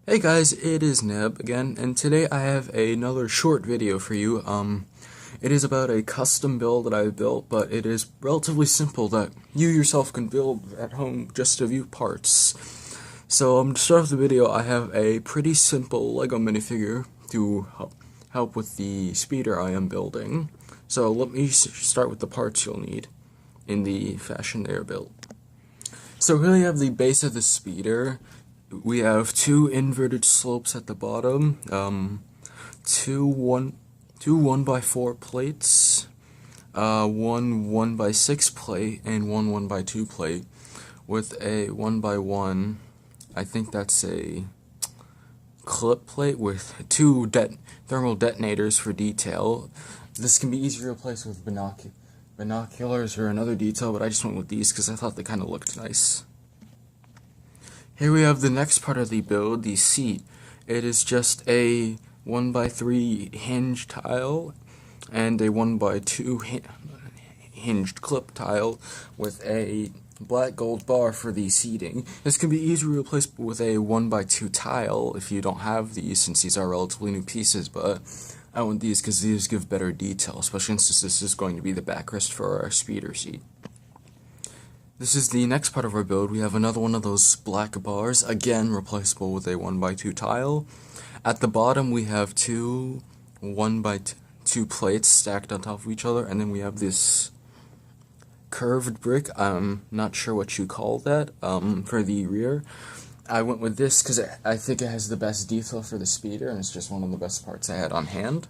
Hey guys, it is Neb again, and today I have another short video for you. It is about a custom build that I built, but it is relatively simple that you yourself can build at home just a few parts. So, to start off the video, I have a pretty simple Lego minifigure to help with the speeder I am building. So, let me start with the parts you'll need in the fashion they are built. So, here we have the base of the speeder. We have two inverted slopes at the bottom, two 1x4 plates, one 1x6 plate, and one 1x2 plate, with a 1x1, I think that's a clip plate with two thermal detonators for detail. This can be easily replaced with binoculars or another detail, but I just went with these because I thought they kind of looked nice. Here we have the next part of the build, the seat. It is just a 1x3 hinge tile and a 1x2 hinged clip tile with a black gold bar for the seating. This can be easily replaced with a 1x2 tile if you don't have these, since these are relatively new pieces, but I want these because these give better detail, especially since this is going to be the backrest for our speeder seat. This is the next part of our build. We have another one of those black bars, again replaceable with a 1x2 tile. At the bottom we have two 1x2 plates stacked on top of each other, and then we have this curved brick, I'm not sure what you call that, for the rear. I went with this because I think it has the best detail for the speeder, and it's just one of the best parts I had on hand.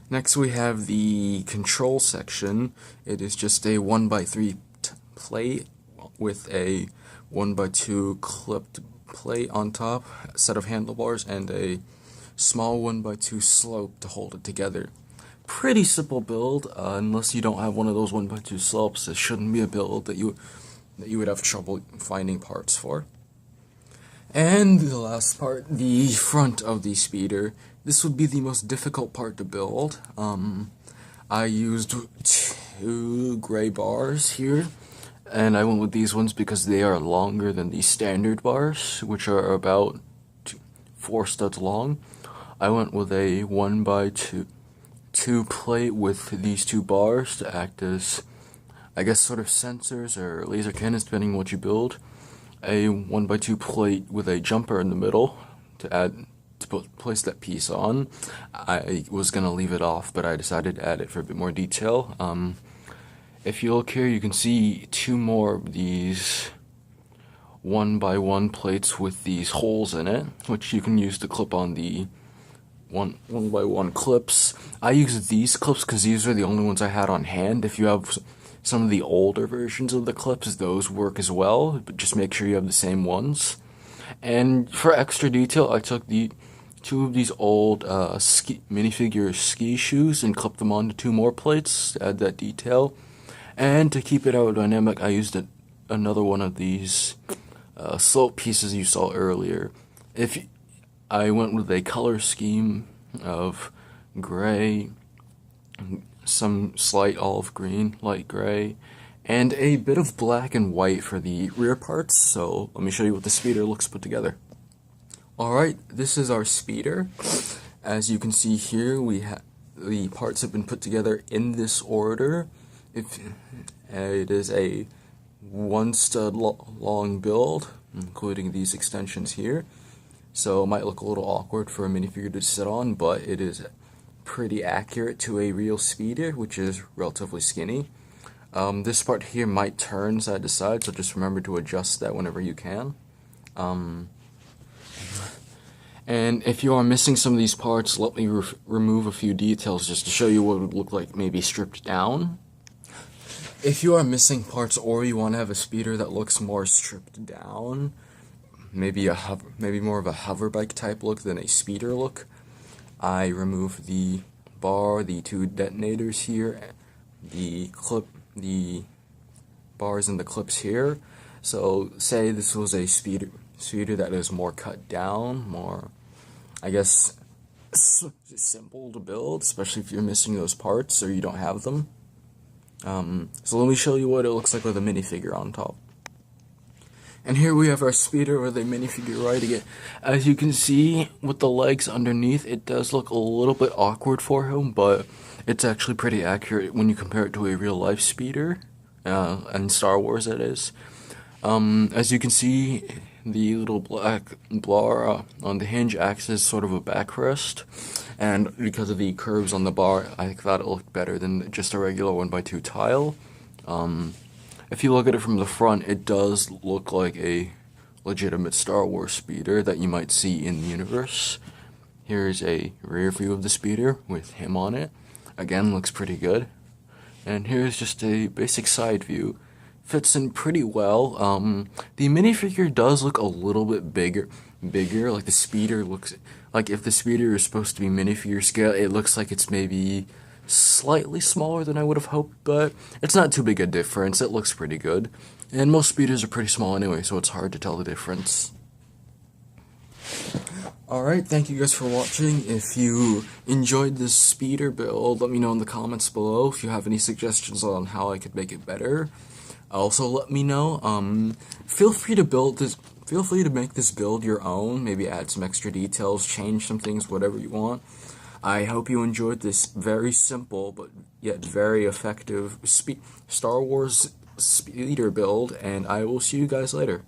Next we have the control section. It is just a 1x3 plate with a 1x2 clipped plate on top, a set of handlebars, and a small 1x2 slope to hold it together. Pretty simple build, unless you don't have one of those 1x2 slopes. It shouldn't be a build that you would have trouble finding parts for. And the last part, the front of the speeder. This would be the most difficult part to build. I used two gray bars here, and I went with these ones because they are longer than the standard bars, which are about 4 studs long. I went with a 1x2 plate with these two bars to act as, I guess, sort of sensors or laser cannons, depending on what you build. A 1x2 plate with a jumper in the middle to place that piece on. I was gonna leave it off, but I decided to add it for a bit more detail. If you look here, you can see two more of these 1x1 plates with these holes in it, which you can use to clip on the 1x1 clips. I use these clips because these are the only ones I had on hand. If you have some of the older versions of the clips, those work as well, but just make sure you have the same ones. And for extra detail, I took two of these old minifigure ski shoes and clipped them onto two more plates to add that detail. And to keep it aerodynamic, I used another one of these slope pieces you saw earlier. I went with a color scheme of gray, some slight olive green, light gray, and a bit of black and white for the rear parts. So let me show you what the speeder looks put together. Alright, this is our speeder. As you can see here, the parts have been put together in this order. It is a 1 stud long build, including these extensions here. So it might look a little awkward for a minifigure to sit on, but it is pretty accurate to a real speeder, which is relatively skinny. This part here might turn side to side, so just remember to adjust that whenever you can. And if you are missing some of these parts, let me remove a few details just to show you what it would look like maybe stripped down. If you are missing parts or you want to have a speeder that looks more stripped down, maybe more of a hover bike type look than a speeder look, I remove the bar, the two detonators here, the bars and the clips here. So say this was a speeder that is more cut down, more, I guess, simple to build, especially if you're missing those parts or you don't have them. So let me show you what it looks like with a minifigure on top. And here we have our speeder with a minifigure riding it. As you can see, with the legs underneath, it does look a little bit awkward for him, but it's actually pretty accurate when you compare it to a real-life speeder, and Star Wars, that is. As you can see, the little black bar on the hinge acts as sort of a backrest, and because of the curves on the bar, I thought it looked better than just a regular 1x2 tile. If you look at it from the front, it does look like a legitimate Star Wars speeder that you might see in the universe. Here's a rear view of the speeder with him on it. Again, looks pretty good. And here's just a basic side view. Fits in pretty well. The minifigure does look a little bit bigger. Like the speeder looks like, if the speeder is supposed to be minifigure scale, it looks like it's maybe slightly smaller than I would have hoped, but it's not too big a difference. It looks pretty good. And most speeders are pretty small anyway, so it's hard to tell the difference. Alright, thank you guys for watching. If you enjoyed this speeder build, let me know in the comments below if you have any suggestions on how I could make it better. Also, let me know. Feel free to make this build your own, maybe add some extra details, change some things, whatever you want. I hope you enjoyed this very simple but yet very effective Star Wars speeder build, and I will see you guys later.